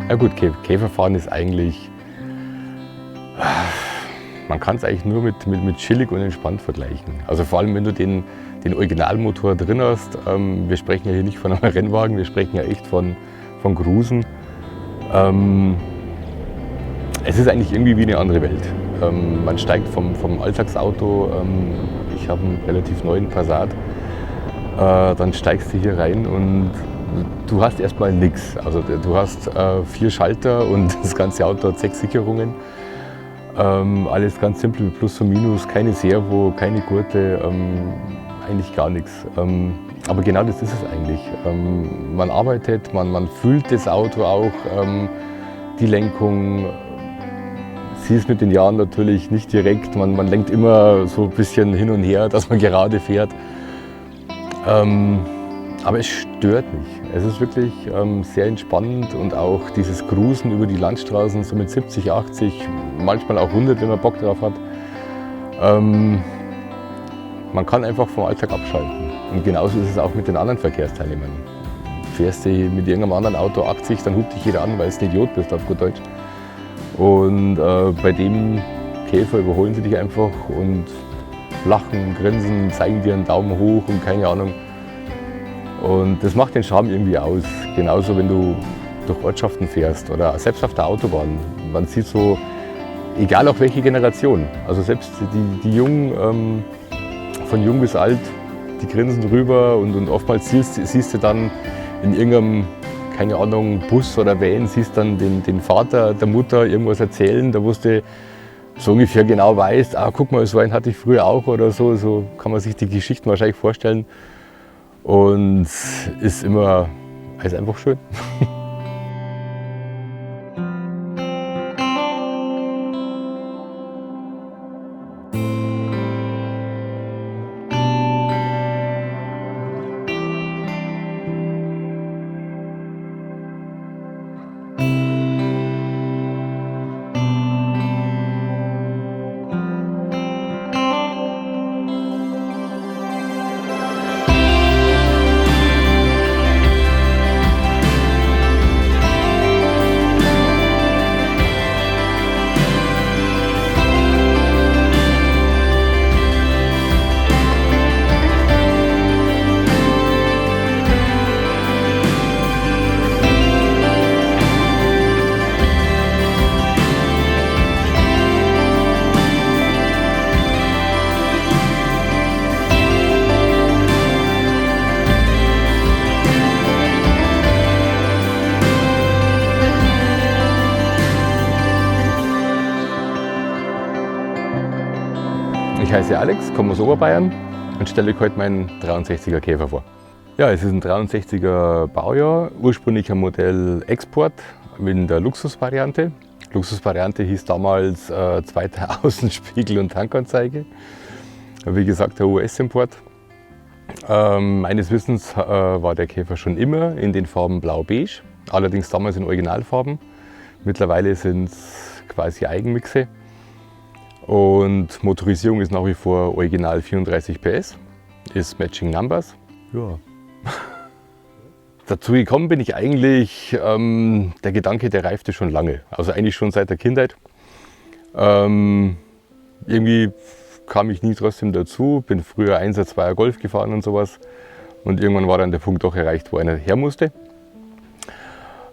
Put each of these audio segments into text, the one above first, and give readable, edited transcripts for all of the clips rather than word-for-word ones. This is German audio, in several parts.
Na gut, Käferfahren ist eigentlich, man kann es eigentlich nur mit chillig und entspannt vergleichen. Also vor allem, wenn du den Originalmotor drin hast. Wir sprechen ja hier nicht von einem Rennwagen, wir sprechen ja echt von Cruisen. Es ist eigentlich irgendwie wie eine andere Welt. Man steigt vom Alltagsauto, ich habe einen relativ neuen Passat, dann steigst du hier rein und du hast erstmal nichts. Also du hast 4 Schalter und das ganze Auto hat 6 Sicherungen. Alles ganz simpel mit Plus und Minus, keine Servo, keine Gurte, eigentlich gar nichts. Aber genau das ist es eigentlich. Man arbeitet, man fühlt das Auto auch, die Lenkung. Sie ist mit den Jahren natürlich nicht direkt, man lenkt immer so ein bisschen hin und her, dass man gerade fährt. Aber es stört nicht. Es ist wirklich sehr entspannend und auch dieses Cruisen über die Landstraßen so mit 70, 80, manchmal auch 100, wenn man Bock drauf hat. Man kann einfach vom Alltag abschalten. Und genauso ist es auch mit den anderen Verkehrsteilnehmern. Fährst du mit irgendeinem anderen Auto 80, dann hupt dich jeder an, weil du ein Idiot bist, auf gut Deutsch. Und bei dem Käfer überholen sie dich einfach und lachen, grinsen, zeigen dir einen Daumen hoch und keine Ahnung. Und das macht den Charme irgendwie aus. Genauso, wenn du durch Ortschaften fährst oder selbst auf der Autobahn. Man sieht so, egal auch welche Generation, also selbst die Jungen, von jung bis alt, die grinsen drüber und oftmals siehst du dann in irgendeinem, keine Ahnung, Bus oder Van, siehst dann den Vater der Mutter irgendwas erzählen, da wo du so ungefähr genau weißt, guck mal, so einen hatte ich früher auch oder so, so kann man sich die Geschichten wahrscheinlich vorstellen. Und ist einfach schön. Ich heiße Alex, komme aus Oberbayern und stelle euch heute meinen 63er Käfer vor. Ja, es ist ein 63er Baujahr, ursprünglich ein Modell Export in der Luxusvariante. Luxusvariante hieß damals zweiter Außenspiegel und Tankanzeige. Wie gesagt, der US-Import. Meines Wissens war der Käfer schon immer in den Farben Blau-Beige, allerdings damals in Originalfarben. Mittlerweile sind es quasi Eigenmixe. Und Motorisierung ist nach wie vor original 34 PS, ist Matching Numbers. Ja. Dazu gekommen bin ich eigentlich, der Gedanke, der reifte schon lange, also eigentlich schon seit der Kindheit. Irgendwie kam ich nie trotzdem dazu, bin früher 1er, 2er Golf gefahren und sowas. Und irgendwann war dann der Punkt doch erreicht, wo einer her musste.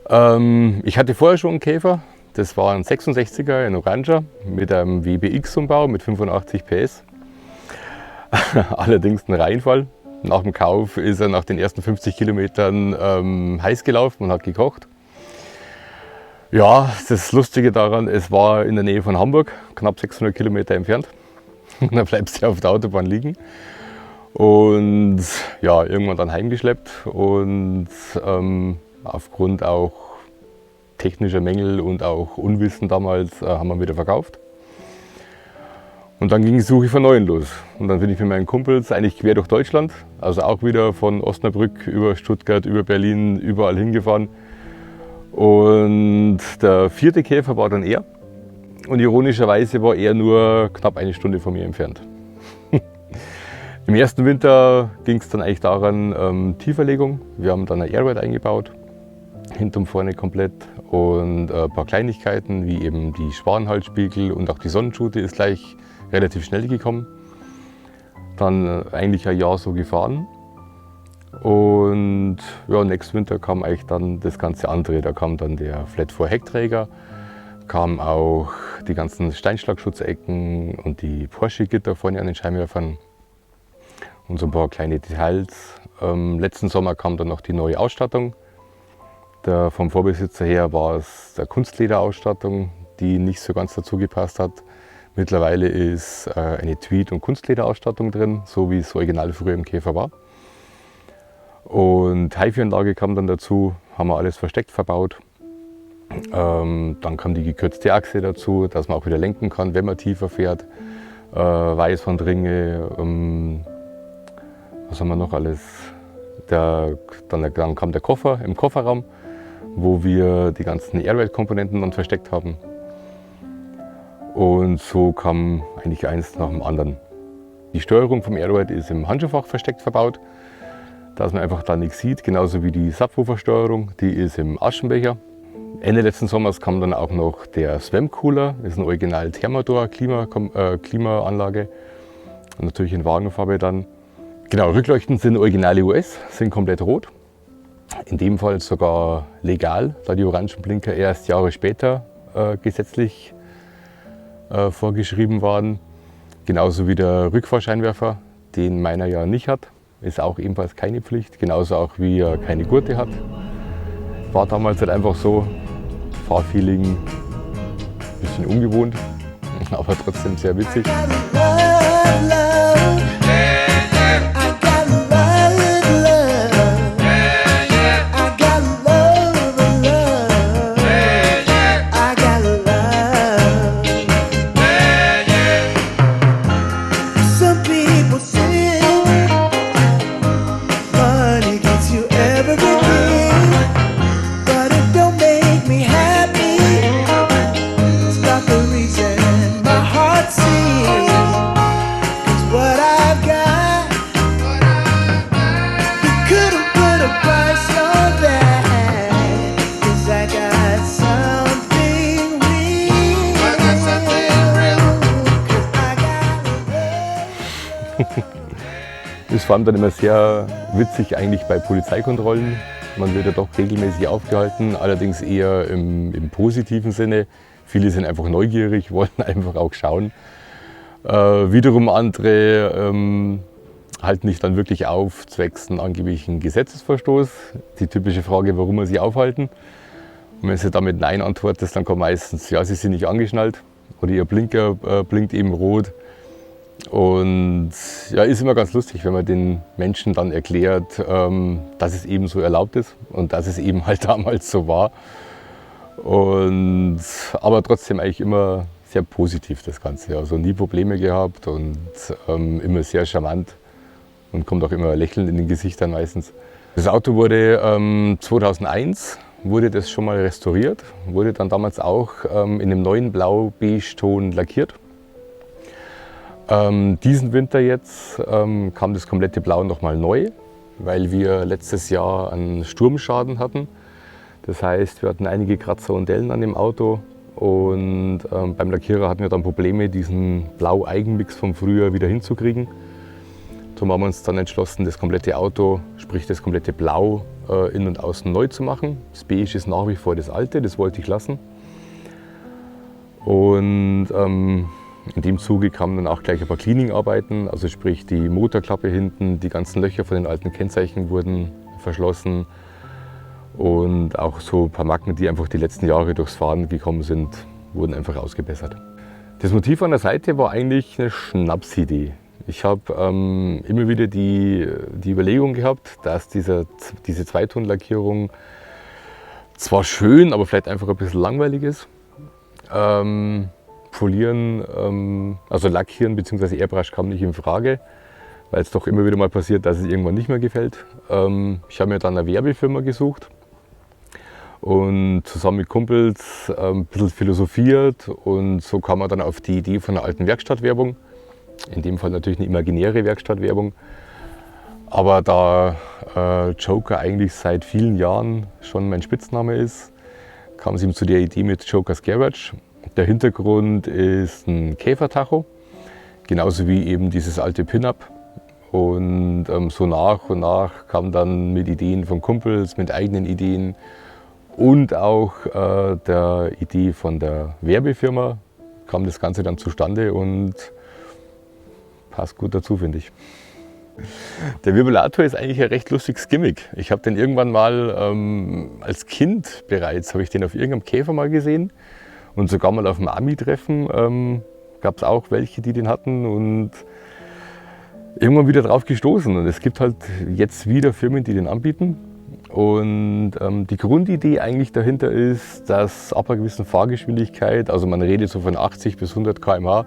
Ich hatte vorher schon einen Käfer. Das war ein 66er in Oranger mit einem WBX-Umbau mit 85 PS. Allerdings ein Reinfall. Nach dem Kauf ist er nach den ersten 50 Kilometern heiß gelaufen und hat gekocht. Ja, das Lustige daran, es war in der Nähe von Hamburg, knapp 600 Kilometer entfernt. Und dann bleibst du auf der Autobahn liegen. Und ja, irgendwann dann heimgeschleppt und aufgrund auch technischer Mängel und auch Unwissen damals haben wir wieder verkauft. Und dann ging die Suche von Neuen los. Und dann bin ich mit meinen Kumpels eigentlich quer durch Deutschland, also auch wieder von Osnabrück über Stuttgart, über Berlin, überall hingefahren. Und der 4. Käfer war dann er. Und ironischerweise war er nur knapp eine Stunde von mir entfernt. Im ersten Winter ging es dann eigentlich daran, Tieferlegung. Wir haben dann ein Airride eingebaut. hinten vorne komplett. Und ein paar Kleinigkeiten wie eben die Schwanenhalsspiegel und auch die Sonnenschute ist gleich relativ schnell gekommen. Dann eigentlich ein Jahr so gefahren. Und ja, nächsten Winter kam eigentlich dann das ganze andere. Da kam dann der Flat-4-Heckträger, kamen auch die ganzen Steinschlagschutzecken und die Porsche-Gitter vorne an den Scheinwerfern und so ein paar kleine Details. Letzten Sommer kam dann noch die neue Ausstattung. Vom Vorbesitzer her war es der Kunstlederausstattung, die nicht so ganz dazu gepasst hat. Mittlerweile ist eine Tweed- und Kunstlederausstattung drin, so wie es original früher im Käfer war. Und HiFi-Anlage kam dann dazu, haben wir alles versteckt verbaut. Dann kam die gekürzte Achse dazu, dass man auch wieder lenken kann, wenn man tiefer fährt. Weißwandringe, was haben wir noch alles? Dann kam der Koffer im Kofferraum, wo wir die ganzen Airride-Komponenten dann versteckt haben. Und so kam eigentlich eins nach dem anderen. Die Steuerung vom Airride ist im Handschuhfach versteckt verbaut, dass man einfach da nichts sieht, genauso wie die Subwoofer-Steuerung, die ist im Aschenbecher. Ende letzten Sommers kam dann auch noch der Swam Cooler, das ist eine Original Thermador Klimaanlage, und natürlich in Wagenfarbe dann. Genau, Rückleuchten sind originale US, sind komplett rot. In dem Fall sogar legal, da die orangen Blinker erst Jahre später gesetzlich vorgeschrieben waren. Genauso wie der Rückfahrscheinwerfer, den meiner ja nicht hat, ist auch ebenfalls keine Pflicht. Genauso auch wie er keine Gurte hat. War damals halt einfach so, Fahrfeeling ein bisschen ungewohnt, aber trotzdem sehr witzig. Das ist vor allem dann immer sehr witzig eigentlich bei Polizeikontrollen. Man wird ja doch regelmäßig aufgehalten, allerdings eher im positiven Sinne. Viele sind einfach neugierig, wollen einfach auch schauen. Wiederum andere halten nicht dann wirklich auf, zwecks einen angeblichen Gesetzesverstoß. Die typische Frage, warum wir sie aufhalten. Und wenn sie damit Nein antwortet, dann kommt meistens, ja, sie sind nicht angeschnallt oder ihr Blinker blinkt eben rot. Und ja, ist immer ganz lustig, wenn man den Menschen dann erklärt, dass es eben so erlaubt ist und dass es eben halt damals so war. Aber trotzdem eigentlich immer sehr positiv das Ganze. Also nie Probleme gehabt und immer sehr charmant und kommt auch immer lächelnd in den Gesichtern meistens. Das Auto wurde 2001 wurde das schon mal restauriert, wurde dann damals auch in einem neuen Blau-Beige-Ton lackiert. Diesen Winter jetzt kam das komplette Blau nochmal neu, weil wir letztes Jahr einen Sturmschaden hatten. Das heißt, wir hatten einige Kratzer und Dellen an dem Auto und beim Lackierer hatten wir dann Probleme, diesen Blau-Eigenmix vom Frühjahr wieder hinzukriegen. Darum haben wir uns dann entschlossen, das komplette Auto, sprich das komplette Blau, innen und außen neu zu machen. Das Beige ist nach wie vor das alte, das wollte ich lassen. Und in dem Zuge kamen dann auch gleich ein paar Cleaning-Arbeiten, also sprich die Motorklappe hinten, die ganzen Löcher von den alten Kennzeichen wurden verschlossen und auch so ein paar Macken, die einfach die letzten Jahre durchs Fahren gekommen sind, wurden einfach ausgebessert. Das Motiv an der Seite war eigentlich eine Schnapsidee. Ich habe immer wieder die Überlegung gehabt, dass diese Zweitonlackierung zwar schön, aber vielleicht einfach ein bisschen langweilig ist. Polieren, also lackieren bzw. Airbrush kam nicht in Frage, weil es doch immer wieder mal passiert, dass es irgendwann nicht mehr gefällt. Ich habe mir dann eine Werbefirma gesucht und zusammen mit Kumpels ein bisschen philosophiert und so kam man dann auf die Idee von einer alten Werkstattwerbung. In dem Fall natürlich eine imaginäre Werkstattwerbung. Aber da Joker eigentlich seit vielen Jahren schon mein Spitzname ist, kam es ihm zu der Idee mit Jokers Garage. Der Hintergrund ist ein Käfertacho, genauso wie eben dieses alte Pin-Up. Und so nach und nach kam dann mit Ideen von Kumpels, mit eigenen Ideen und auch der Idee von der Werbefirma kam das Ganze dann zustande und passt gut dazu, finde ich. Der Vibrator ist eigentlich ein recht lustiges Gimmick. Ich habe den irgendwann mal als Kind bereits, habe ich den auf irgendeinem Käfer mal gesehen und sogar mal auf dem Ami-Treffen gab es auch welche, die den hatten und irgendwann wieder drauf gestoßen. Und es gibt halt jetzt wieder Firmen, die den anbieten. Und die Grundidee eigentlich dahinter ist, dass ab einer gewissen Fahrgeschwindigkeit, also man redet so von 80 bis 100 km/h,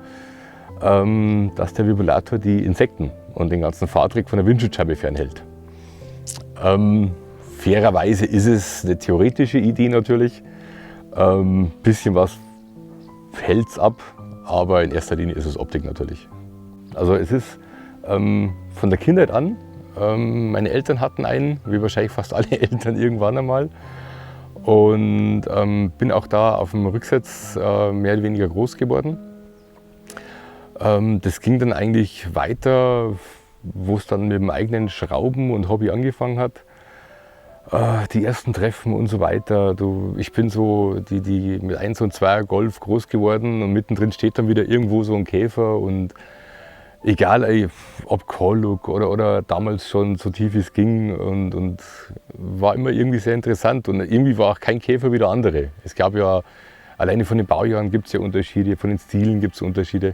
dass der Vibrator die Insekten und den ganzen Fahrträger von der Windschutzscheibe fernhält. Fairerweise ist es eine theoretische Idee natürlich. Bisschen was hält es ab, aber in erster Linie ist es Optik natürlich. Also es ist von der Kindheit an, meine Eltern hatten einen, wie wahrscheinlich fast alle Eltern irgendwann einmal. Und bin auch da auf dem Rücksitz mehr oder weniger groß geworden. Das ging dann eigentlich weiter, wo es dann mit dem eigenen Schrauben und Hobby angefangen hat. Die ersten Treffen und so weiter. Ich bin so die mit 1 und 2 Golf groß geworden und mittendrin steht dann wieder irgendwo so ein Käfer. Und egal ob Call-Look oder damals schon so tief es ging und war immer irgendwie sehr interessant. Und irgendwie war auch kein Käfer wie der andere. Es gab ja, alleine von den Baujahren gibt es ja Unterschiede, von den Stilen gibt es Unterschiede.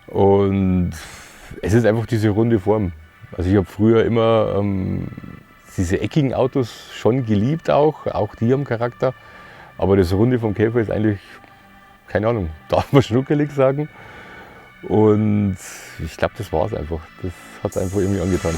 Und es ist einfach diese runde Form. Also ich habe früher immer diese eckigen Autos schon geliebt auch die haben Charakter. Aber das Runde vom Käfer ist eigentlich, keine Ahnung, darf man schnuckelig sagen. Und ich glaube, das war es einfach. Das hat es einfach irgendwie angetan.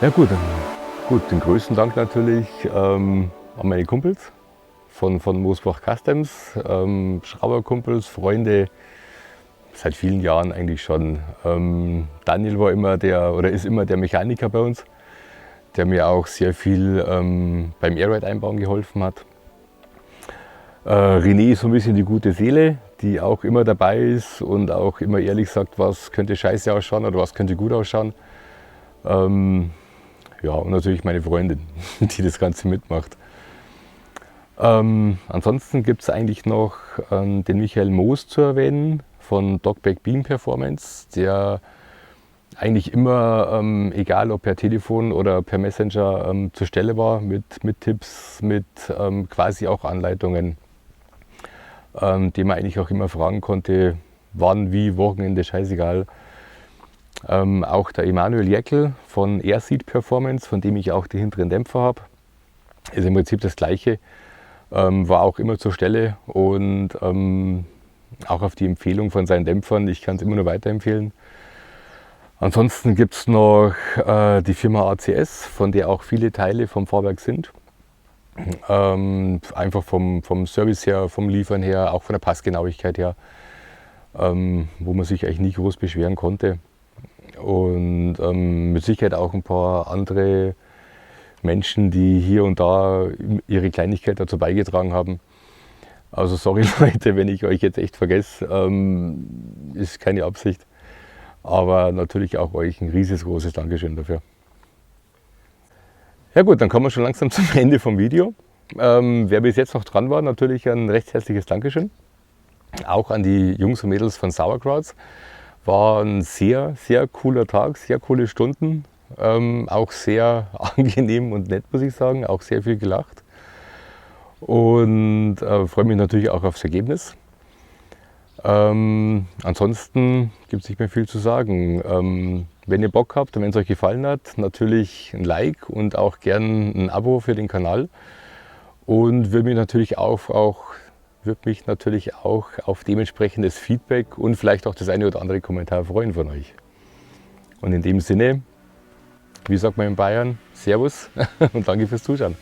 Ja gut, den größten Dank natürlich an meine Kumpels von Moosbach Customs, Schrauberkumpels, Freunde, seit vielen Jahren eigentlich schon. Daniel war immer ist immer der Mechaniker bei uns, der mir auch sehr viel beim Airride einbauen geholfen hat. René ist so ein bisschen die gute Seele, die auch immer dabei ist und auch immer ehrlich sagt, was könnte scheiße ausschauen oder was könnte gut ausschauen. Ja, und natürlich meine Freundin, die das Ganze mitmacht. Ansonsten gibt es eigentlich noch den Michael Moos zu erwähnen von Dogback Beam Performance, der eigentlich immer, egal ob per Telefon oder per Messenger, zur Stelle war mit Tipps, mit quasi auch Anleitungen, die man eigentlich auch immer fragen konnte, wann, wie, Wochenende, scheißegal. Auch der Emanuel Jäckel von Airseed Performance, von dem ich auch die hinteren Dämpfer habe, ist im Prinzip das Gleiche, war auch immer zur Stelle und auch auf die Empfehlung von seinen Dämpfern, ich kann es immer nur weiterempfehlen. Ansonsten gibt es noch die Firma ACS, von der auch viele Teile vom Fahrwerk sind. Einfach vom Service her, vom Liefern her, auch von der Passgenauigkeit her. wo man sich eigentlich nie groß beschweren konnte. Und mit Sicherheit auch ein paar andere Menschen, die hier und da ihre Kleinigkeit dazu beigetragen haben. Also sorry Leute, wenn ich euch jetzt echt vergesse, ist keine Absicht. Aber natürlich auch euch ein riesengroßes Dankeschön dafür. Ja gut, dann kommen wir schon langsam zum Ende vom Video. Wer bis jetzt noch dran war, natürlich ein recht herzliches Dankeschön. Auch an die Jungs und Mädels von Sauerkrauts. War ein sehr, sehr cooler Tag, sehr coole Stunden. Auch sehr angenehm und nett, muss ich sagen. Auch sehr viel gelacht. Und freue mich natürlich auch aufs Ergebnis. Ansonsten gibt es nicht mehr viel zu sagen. Wenn ihr Bock habt und wenn es euch gefallen hat, natürlich ein Like und auch gern ein Abo für den Kanal. Und würde mich natürlich auch auf dementsprechendes Feedback und vielleicht auch das eine oder andere Kommentar freuen von euch. Und in dem Sinne, wie sagt man in Bayern, Servus und danke fürs Zuschauen.